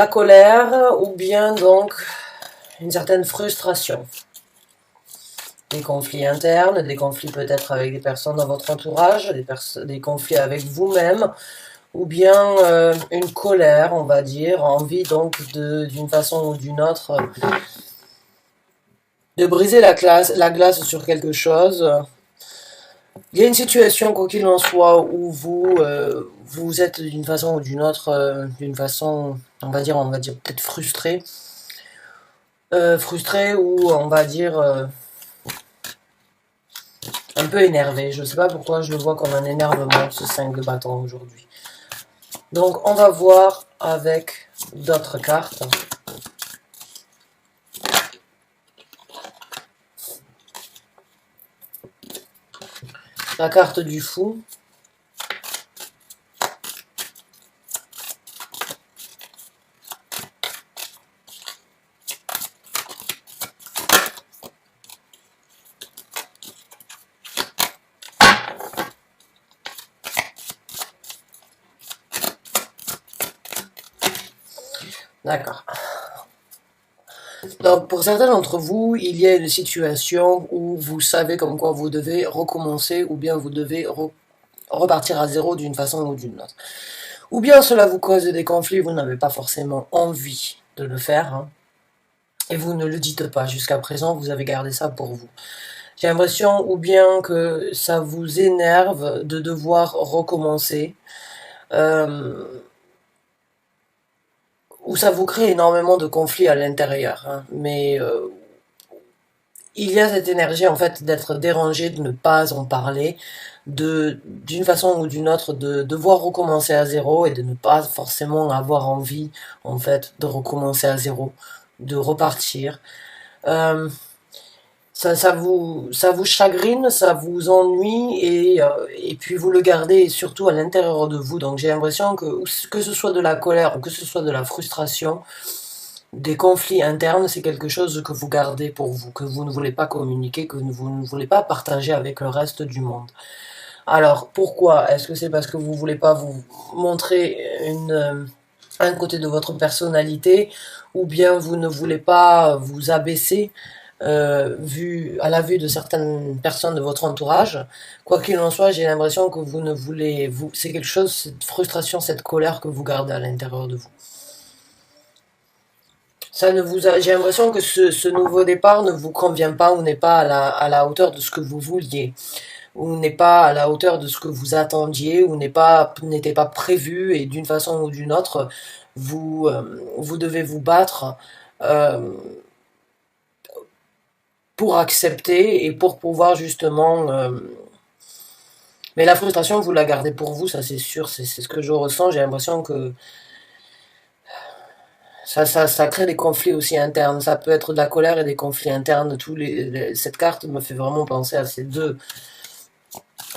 la colère ou bien donc une certaine frustration. Des conflits internes, des conflits peut-être avec des personnes dans votre entourage, des conflits avec vous-même, ou bien une colère, on va dire, envie donc d'une façon ou d'une autre de briser la glace sur quelque chose. Il y a une situation, quoi qu'il en soit, où vous êtes d'une façon ou d'une autre, d'une façon, on va dire peut-être frustré. Frustré ou on va dire un peu énervé. Je ne sais pas pourquoi je le vois comme un énervement, ce 5 de bâton aujourd'hui. Donc on va voir avec d'autres cartes. La carte du fou. D'accord. Donc pour certains d'entre vous, il y a une situation où vous savez comme quoi vous devez recommencer ou bien vous devez repartir à zéro d'une façon ou d'une autre. Ou bien cela vous cause des conflits, vous n'avez pas forcément envie de le faire. Hein, et vous ne le dites pas. Jusqu'à présent, vous avez gardé ça pour vous. J'ai l'impression ou bien que ça vous énerve de devoir recommencer. Ou ça vous crée énormément de conflits à l'intérieur. Hein, mais il y a cette énergie en fait d'être dérangé, de ne pas en parler, d'une façon ou d'une autre, de devoir recommencer à zéro et de ne pas forcément avoir envie en fait de recommencer à zéro, de repartir. Euh, ça vous chagrine, ça vous ennuie et puis vous le gardez surtout à l'intérieur de vous. Donc j'ai l'impression que ce soit de la colère ou que ce soit de la frustration, des conflits internes, c'est quelque chose que vous gardez pour vous, que vous ne voulez pas communiquer, que vous ne voulez pas partager avec le reste du monde. Alors pourquoi? Est-ce que c'est parce que vous voulez pas vous montrer un côté de votre personnalité ou bien vous ne voulez pas vous abaisser à la vue de certaines personnes de votre entourage. Quoi qu'il en soit, j'ai l'impression que vous ne voulez, c'est quelque chose, cette frustration, cette colère que vous gardez à l'intérieur de vous. Ça ne vous j'ai l'impression que ce nouveau départ ne vous convient pas ou n'est pas à la hauteur de ce que vous vouliez, ou n'est pas à la hauteur de ce que vous attendiez, ou n'était pas prévu et d'une façon ou d'une autre, vous devez vous battre euh, pour accepter et pour pouvoir justement mais la frustration, vous la gardez pour vous, ça c'est sûr, c'est ce que je ressens. J'ai l'impression que ça crée des conflits aussi internes. Ça peut être de la colère et des conflits internes. Cette carte me fait vraiment penser à ces deux,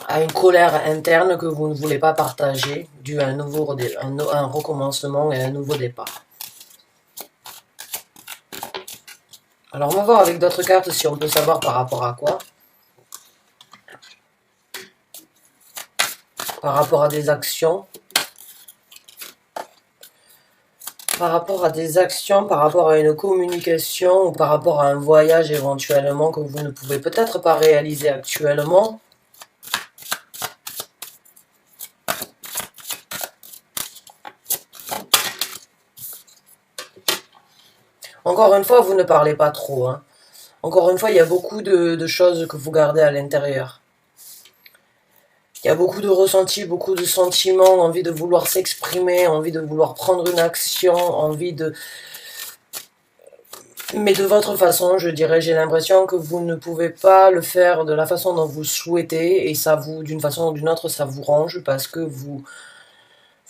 à une colère interne que vous ne voulez pas partager, dû à un recommencement et un nouveau départ. Alors on va voir avec d'autres cartes si on peut savoir par rapport à quoi. Par rapport à des actions. Par rapport à des actions, par rapport à une communication ou par rapport à un voyage éventuellement que vous ne pouvez peut-être pas réaliser actuellement. Encore une fois, vous ne parlez pas trop. Hein. Encore une fois, il y a beaucoup de choses que vous gardez à l'intérieur. Il y a beaucoup de ressentis, beaucoup de sentiments, envie de vouloir s'exprimer, envie de vouloir prendre une action, envie de... Mais de votre façon, je dirais, j'ai l'impression que vous ne pouvez pas le faire de la façon dont vous souhaitez et ça vous, d'une façon ou d'une autre, ça vous range parce que vous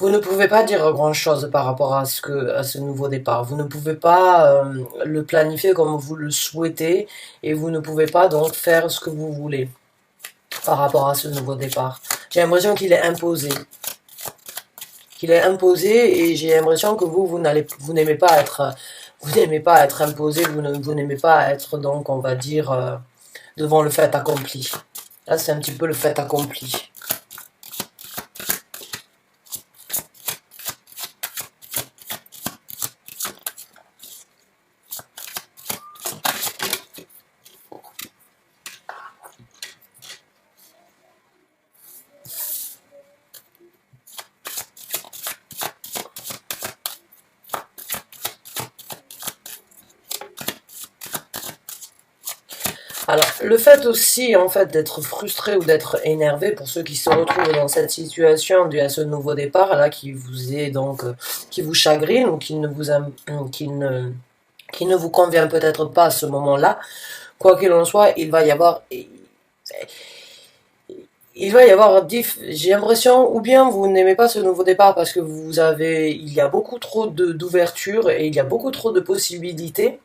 ne pouvez pas dire grand-chose par rapport à ce nouveau départ. Vous ne pouvez pas le planifier comme vous le souhaitez et vous ne pouvez pas donc faire ce que vous voulez par rapport à ce nouveau départ. J'ai l'impression qu'il est imposé. Qu'il est imposé et j'ai l'impression que vous n'aimez pas être imposé, vous n'aimez pas être donc, on va dire, devant le fait accompli. Là, c'est un petit peu le fait accompli. Alors, le fait aussi, en fait, d'être frustré ou d'être énervé pour ceux qui se retrouvent dans cette situation dû à ce nouveau départ, là, qui vous est donc, qui vous chagrine ou qui ne, qui ne vous convient peut-être pas à ce moment-là, quoi qu'il en soit, il va y avoir j'ai l'impression, ou bien vous n'aimez pas ce nouveau départ parce que il y a beaucoup trop d'ouverture et il y a beaucoup trop de possibilités,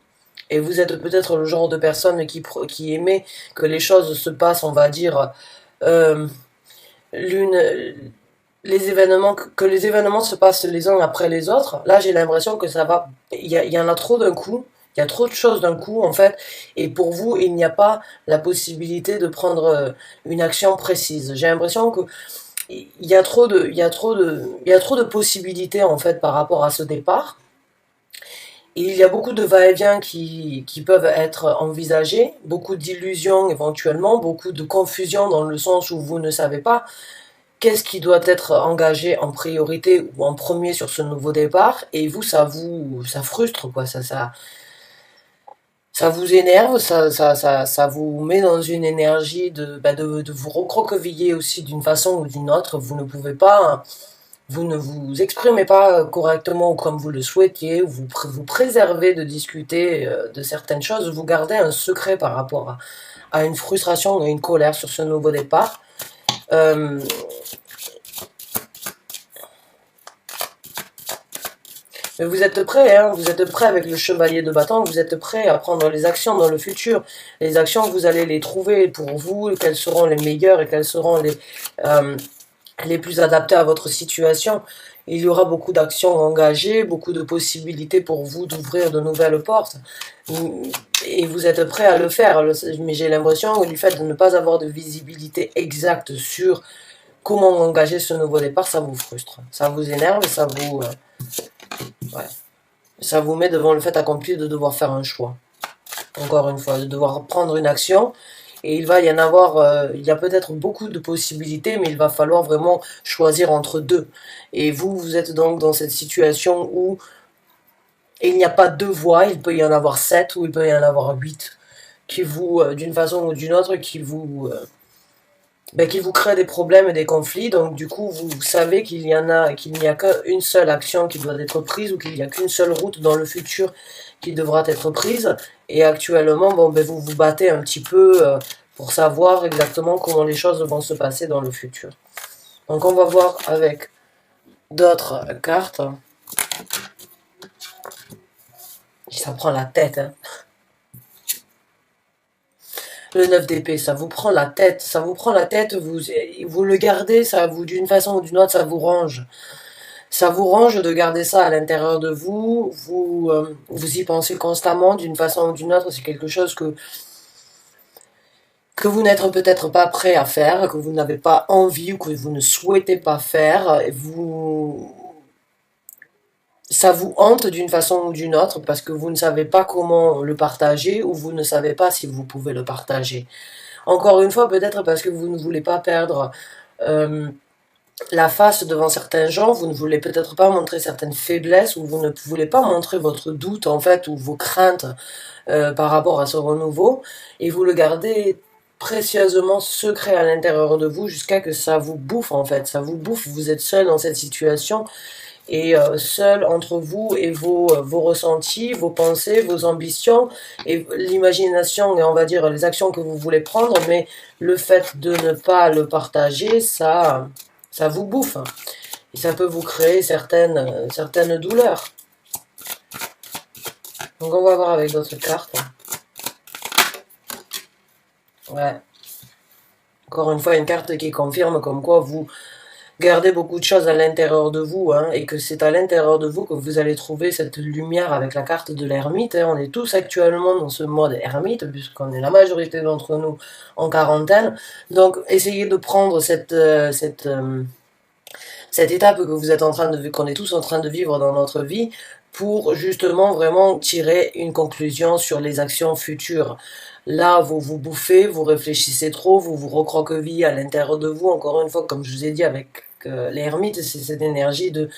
et vous êtes peut-être le genre de personne qui aimait que les choses se passent, on va dire, euh, l'une, les événements, que les événements se passent les uns après les autres. Là, j'ai l'impression que il y en a trop d'un coup. Il y a trop de choses d'un coup, en fait, et pour vous, il n'y a pas la possibilité de prendre une action précise. J'ai l'impression que il y a trop de possibilités, en fait, par rapport à ce départ. Il y a beaucoup de va-et-vient qui peuvent être envisagés, beaucoup d'illusions éventuellement, beaucoup de confusion dans le sens où vous ne savez pas qu'est-ce qui doit être engagé en priorité ou en premier sur ce nouveau départ, et vous, ça frustre, quoi, ça vous énerve, ça vous met dans une énergie de vous recroqueviller aussi d'une façon ou d'une autre. Vous ne vous exprimez pas correctement ou comme vous le souhaitiez, vous préservez de discuter de certaines choses, vous gardez un secret par rapport à une frustration et une colère sur ce nouveau départ. Euh, mais vous êtes prêt, hein, vous êtes prêt avec le chevalier de bâton, vous êtes prêt à prendre les actions dans le futur. Les actions, vous allez les trouver pour vous, quelles seront les meilleures et quelles seront les plus adaptées à votre situation. Il y aura beaucoup d'actions engagées, beaucoup de possibilités pour vous d'ouvrir de nouvelles portes. Et vous êtes prêt à le faire. Mais j'ai l'impression que du fait de ne pas avoir de visibilité exacte sur comment engager ce nouveau départ, ça vous frustre. Ça vous énerve et ouais, ça vous met devant le fait accompli de devoir faire un choix. Encore une fois, de devoir prendre une action. Et il va y en avoir, il y a peut-être beaucoup de possibilités, mais il va falloir vraiment choisir entre deux. Et vous êtes donc dans cette situation où il n'y a pas deux voies, il peut y en avoir sept ou il peut y en avoir huit, d'une façon ou d'une autre, qui vous créent des problèmes et des conflits. Donc du coup, vous savez qu'il n'y a qu'une seule action qui doit être prise ou qu'il n'y a qu'une seule route dans le futur qui devra être prise. Et actuellement, vous vous battez un petit peu pour savoir exactement comment les choses vont se passer dans le futur. Donc on va voir avec d'autres cartes. Ça prend la tête, hein. Le 9 d'épée, ça vous prend la tête, vous le gardez, ça vous, d'une façon ou d'une autre, ça vous range. Ça vous range de garder ça à l'intérieur de vous, vous y pensez constamment d'une façon ou d'une autre, c'est quelque chose que vous n'êtes peut-être pas prêt à faire, que vous n'avez pas envie ou que vous ne souhaitez pas faire, ça vous hante d'une façon ou d'une autre parce que vous ne savez pas comment le partager ou vous ne savez pas si vous pouvez le partager. Encore une fois, peut-être parce que vous ne voulez pas perdre euh, la face devant certains gens, vous ne voulez peut-être pas montrer certaines faiblesses ou vous ne voulez pas montrer votre doute en fait ou vos craintes par rapport à ce renouveau, et vous le gardez précieusement secret à l'intérieur de vous jusqu'à que ça vous bouffe en fait, ça vous bouffe, vous êtes seul dans cette situation et seul entre vous et vos ressentis, vos pensées, vos ambitions et l'imagination et on va dire les actions que vous voulez prendre, mais le fait de ne pas le partager, ça vous bouffe et ça peut vous créer certaines douleurs. Donc on va voir avec d'autres cartes. Ouais. Encore une fois, une carte qui confirme comme quoi vous gardez beaucoup de choses à l'intérieur de vous, hein, et que c'est à l'intérieur de vous que vous allez trouver cette lumière avec la carte de l'ermite. Hein. On est tous actuellement dans ce mode ermite, puisqu'on est la majorité d'entre nous en quarantaine. Donc, essayez de prendre cette étape que vous êtes en train de, qu'on est tous en train de vivre dans notre vie, pour justement vraiment tirer une conclusion sur les actions futures. Là, vous vous bouffez, vous réfléchissez trop, vous vous recroquevillez à l'intérieur de vous, encore une fois, comme je vous ai dit avec l'ermite, c'est cette énergie de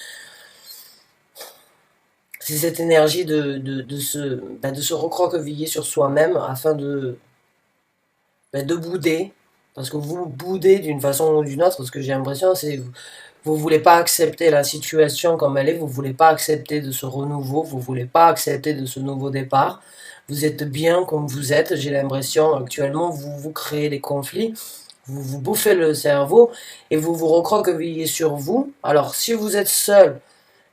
se recroqueviller sur soi-même afin ben, de bouder, parce que vous boudez d'une façon ou d'une autre, ce que j'ai l'impression, c'est que vous voulez pas accepter la situation comme elle est, vous voulez pas accepter de ce renouveau, vous voulez pas accepter de ce nouveau départ. Vous êtes bien comme vous êtes, j'ai l'impression actuellement, vous vous créez des conflits, vous vous bouffez le cerveau et vous vous recroquevillez sur vous. Alors si vous êtes seul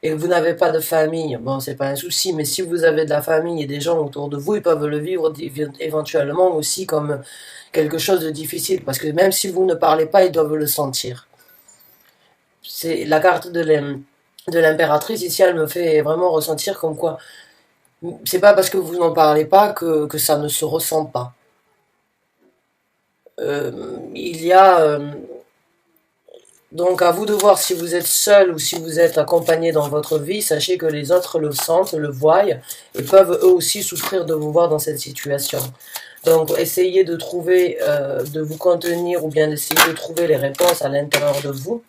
et que vous n'avez pas de famille, bon c'est pas un souci, mais si vous avez de la famille et des gens autour de vous, ils peuvent le vivre éventuellement aussi comme quelque chose de difficile, parce que même si vous ne parlez pas, ils doivent le sentir. C'est la carte de l'impératrice ici, elle me fait vraiment ressentir comme quoi c'est pas parce que vous n'en parlez pas que ça ne se ressent pas. Il y a donc à vous de voir si vous êtes seul ou si vous êtes accompagné dans votre vie. Sachez que les autres le sentent, le voient et peuvent eux aussi souffrir de vous voir dans cette situation. Donc essayez de trouver, de vous contenir ou bien d'essayer de trouver les réponses à l'intérieur de vous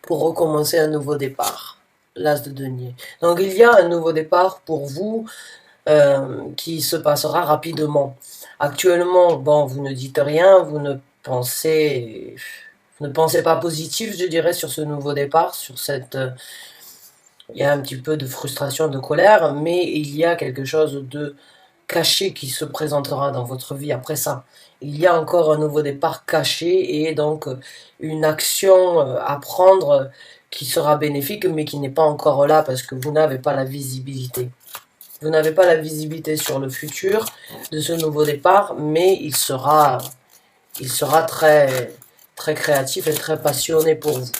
pour recommencer un nouveau départ. L'As de denier. Donc il y a un nouveau départ pour vous qui se passera rapidement. Actuellement, bon, vous ne dites rien, vous ne pensez pas positif, je dirais, sur ce nouveau départ, sur cette, il y a un petit peu de frustration, de colère, mais il y a quelque chose de caché qui se présentera dans votre vie après ça. Il y a encore un nouveau départ caché et donc une action à prendre qui sera bénéfique mais qui n'est pas encore là parce que vous n'avez pas la visibilité. Vous n'avez pas la visibilité sur le futur de ce nouveau départ, mais il sera très, très créatif et très passionné pour vous.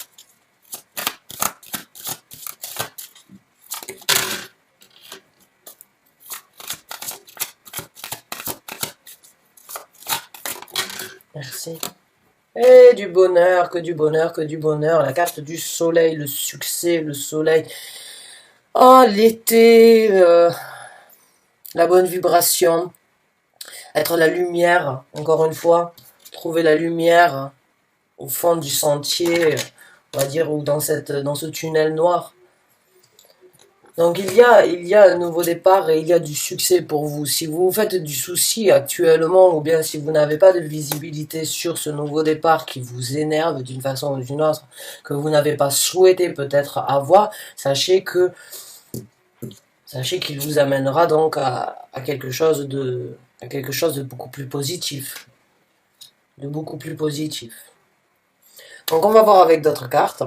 Merci. Et du bonheur, que du bonheur, que du bonheur. La carte du soleil, le succès, le soleil. Oh, l'été, la bonne vibration, être la lumière, encore une fois. Trouver la lumière au fond du sentier, on va dire, ou dans ce tunnel noir. Donc il y a un nouveau départ et il y a du succès pour vous. Si vous vous faites du souci actuellement ou bien si vous n'avez pas de visibilité sur ce nouveau départ qui vous énerve d'une façon ou d'une autre, que vous n'avez pas souhaité peut-être avoir, sachez qu'il vous amènera donc à quelque chose de beaucoup plus positif. De beaucoup plus positif. Donc on va voir avec d'autres cartes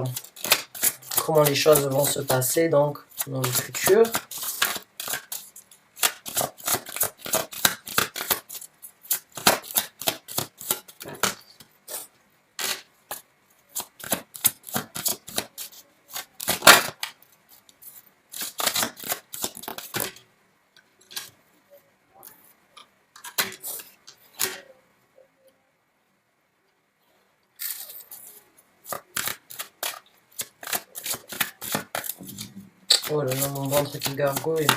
comment les choses vont se passer donc dans le futur. Oh là là, mon ventre qui gargouille.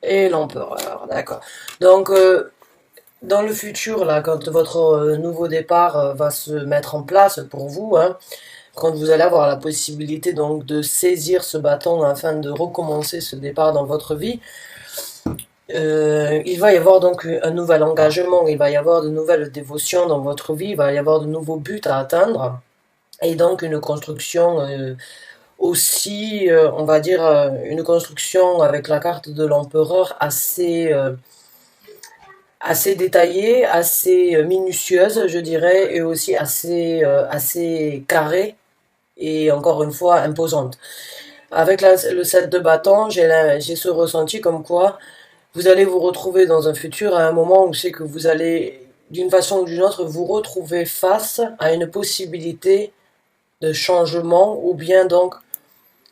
Et l'empereur, d'accord. Donc, dans le futur, là, quand votre nouveau départ va se mettre en place pour vous, hein, quand vous allez avoir la possibilité donc de saisir ce bâton afin de recommencer ce départ dans votre vie, il va y avoir donc un nouvel engagement, il va y avoir de nouvelles dévotions dans votre vie, il va y avoir de nouveaux buts à atteindre, et donc une construction aussi, on va dire, une construction avec la carte de l'empereur assez détaillée, assez minutieuse, je dirais, et aussi assez carrée, et encore une fois imposante. Avec le set de bâtons, j'ai ce ressenti comme quoi vous allez vous retrouver dans un futur à un moment où c'est que vous allez, d'une façon ou d'une autre, vous retrouver face à une possibilité de changement ou bien donc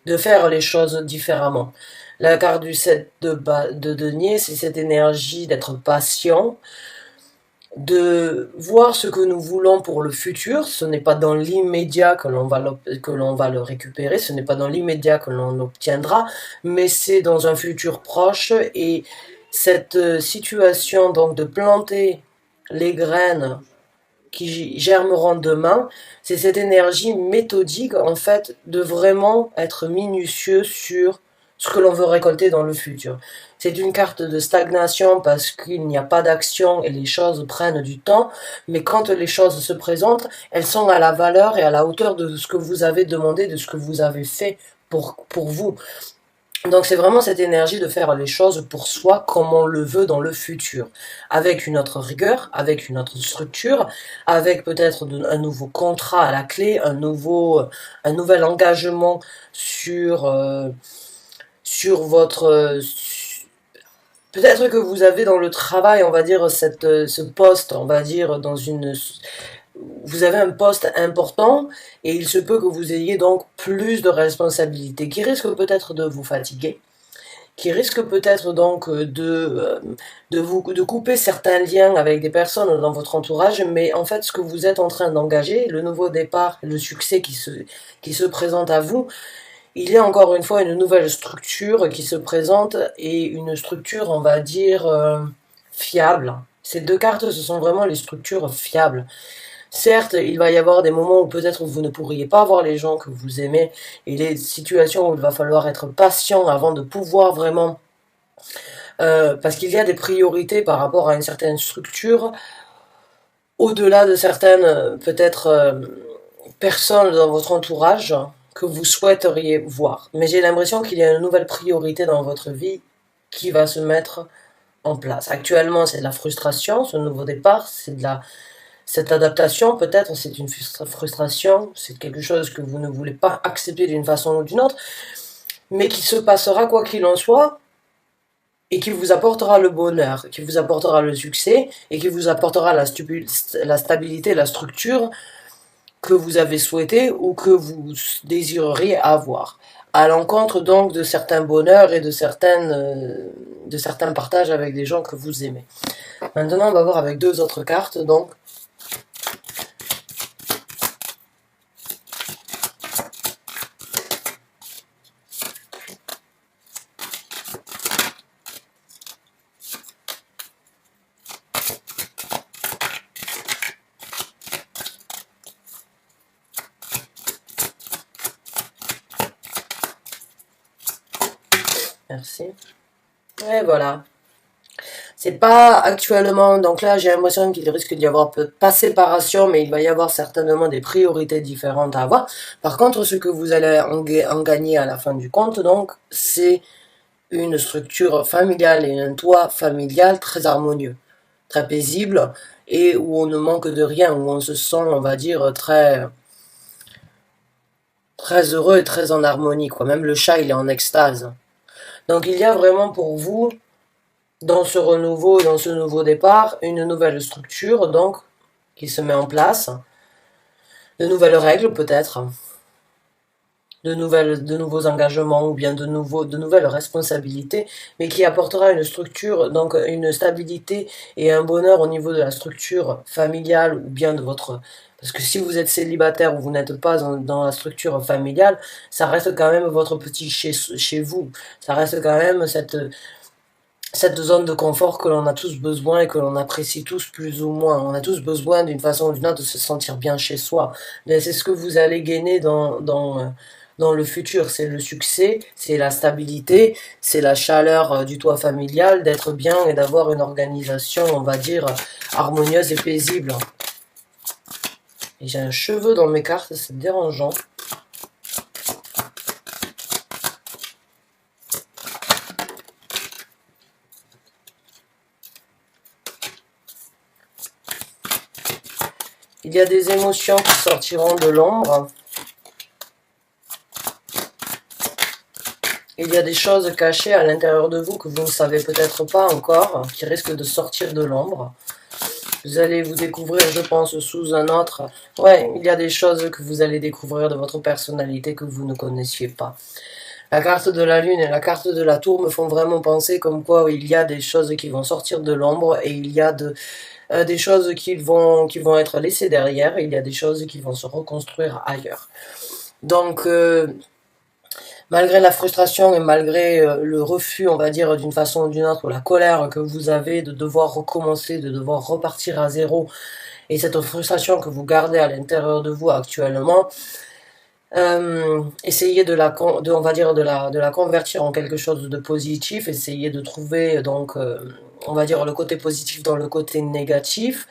de faire les choses différemment. La carte du 7 de denier, c'est cette énergie d'être patient, de voir ce que nous voulons pour le futur. Ce n'est pas dans l'immédiat que l'on va le récupérer, ce n'est pas dans l'immédiat que l'on l'obtiendra, mais c'est dans un futur proche. Et cette situation donc de planter les graines qui germeront demain, c'est cette énergie méthodique en fait de vraiment être minutieux sur ce que l'on veut récolter dans le futur. C'est une carte de stagnation parce qu'il n'y a pas d'action et les choses prennent du temps, mais quand les choses se présentent, elles sont à la valeur et à la hauteur de ce que vous avez demandé, de ce que vous avez fait pour vous. Donc c'est vraiment cette énergie de faire les choses pour soi comme on le veut dans le futur, avec une autre rigueur, avec une autre structure, avec peut-être un nouveau contrat à la clé, un nouvel engagement sur votre peut-être que vous avez dans le travail, on va dire ce poste, on va dire vous avez un poste important et il se peut que vous ayez donc plus de responsabilités qui risquent peut-être de vous fatiguer, qui risquent peut-être donc de couper certains liens avec des personnes dans votre entourage, mais en fait ce que vous êtes en train d'engager, le nouveau départ, le succès qui se présente à vous, il y a encore une fois une nouvelle structure qui se présente et une structure on va dire fiable. Ces deux cartes ce sont vraiment les structures fiables. Certes, il va y avoir des moments où peut-être vous ne pourriez pas voir les gens que vous aimez et les situations où il va falloir être patient avant de pouvoir vraiment... parce qu'il y a des priorités par rapport à une certaine structure, au-delà de certaines peut-être personnes dans votre entourage que vous souhaiteriez voir. Mais j'ai l'impression qu'il y a une nouvelle priorité dans votre vie qui va se mettre en place. Actuellement, c'est de la frustration, ce nouveau départ, c'est de la... Cette adaptation, peut-être, c'est une frustration, c'est quelque chose que vous ne voulez pas accepter d'une façon ou d'une autre, mais qui se passera quoi qu'il en soit, et qui vous apportera le bonheur, qui vous apportera le succès, et qui vous apportera la stabilité, la structure que vous avez souhaité ou que vous désireriez avoir. À l'encontre donc de certains bonheurs et de certains partages avec des gens que vous aimez. Maintenant, on va voir avec deux autres cartes, donc. Merci. Et voilà. C'est pas actuellement, donc là j'ai l'impression qu'il risque d'y avoir pas séparation, mais il va y avoir certainement des priorités différentes à avoir. Par contre, ce que vous allez en gagner à la fin du compte, donc, c'est une structure familiale et un toit familial très harmonieux, très paisible, et où on ne manque de rien, où on se sent, on va dire, très heureux et très en harmonie, quoi. Même le chat, il est en extase. Donc il y a vraiment pour vous, dans ce renouveau, dans ce nouveau départ, une nouvelle structure, donc, qui se met en place, de nouvelles règles peut-être, de nouveaux engagements ou bien de nouvelles responsabilités, mais qui apportera une structure, donc une stabilité et un bonheur au niveau de la structure familiale ou bien de votre... Parce que si vous êtes célibataire ou vous n'êtes pas dans la structure familiale, ça reste quand même votre petit chez vous. Ça reste quand même cette zone de confort que l'on a tous besoin et que l'on apprécie tous plus ou moins. On a tous besoin d'une façon ou d'une autre de se sentir bien chez soi. Mais c'est ce que vous allez gagner dans le futur. C'est le succès, c'est la stabilité, c'est la chaleur du toit familial, d'être bien et d'avoir une organisation, on va dire, harmonieuse et paisible. Et j'ai un cheveu dans mes cartes, c'est dérangeant. Il y a des émotions qui sortiront de l'ombre. Il y a des choses cachées à l'intérieur de vous que vous ne savez peut-être pas encore, qui risquent de sortir de l'ombre. Vous allez vous découvrir, je pense, sous un autre. Ouais, il y a des choses que vous allez découvrir de votre personnalité que vous ne connaissiez pas. La carte de la lune et la carte de la tour me font vraiment penser comme quoi il y a des choses qui vont sortir de l'ombre et il y a des choses qui vont être laissées derrière et il y a des choses qui vont se reconstruire ailleurs. Donc, malgré la frustration et malgré le refus, on va dire, d'une façon ou d'une autre, ou la colère que vous avez de devoir recommencer, de devoir repartir à zéro, et cette frustration que vous gardez à l'intérieur de vous actuellement, Essayez on va dire de la convertir en quelque chose de positif. Essayez de trouver donc, on va dire le côté positif dans le côté négatif.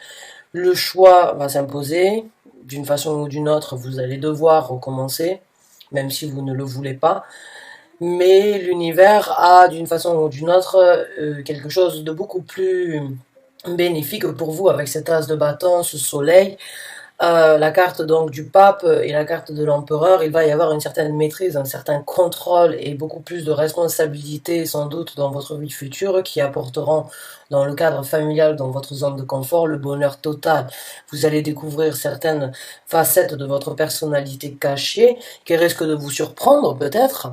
Le choix va s'imposer d'une façon ou d'une autre. Vous allez devoir recommencer, même si vous ne le voulez pas. Mais l'univers a d'une façon ou d'une autre quelque chose de beaucoup plus bénéfique pour vous avec cet as de bâton, ce soleil. La carte donc du pape et la carte de l'empereur, il va y avoir une certaine maîtrise, un certain contrôle et beaucoup plus de responsabilité sans doute dans votre vie future qui apporteront dans le cadre familial, dans votre zone de confort, le bonheur total. Vous allez découvrir certaines facettes de votre personnalité cachée qui risquent de vous surprendre peut-être,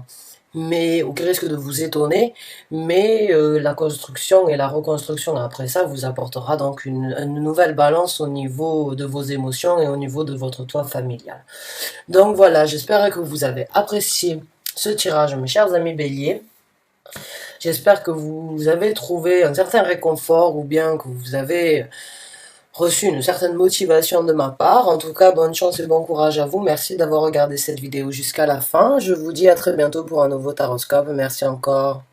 mais ou qui risque de vous étonner, mais la construction et la reconstruction après ça vous apportera donc une nouvelle balance au niveau de vos émotions et au niveau de votre toit familial. Donc voilà, j'espère que vous avez apprécié ce tirage, mes chers amis béliers. J'espère que vous avez trouvé un certain réconfort ou bien que vous avez reçu une certaine motivation de ma part. En tout cas, bonne chance et bon courage à vous. Merci d'avoir regardé cette vidéo jusqu'à la fin. Je vous dis à très bientôt pour un nouveau taroscope. Merci encore.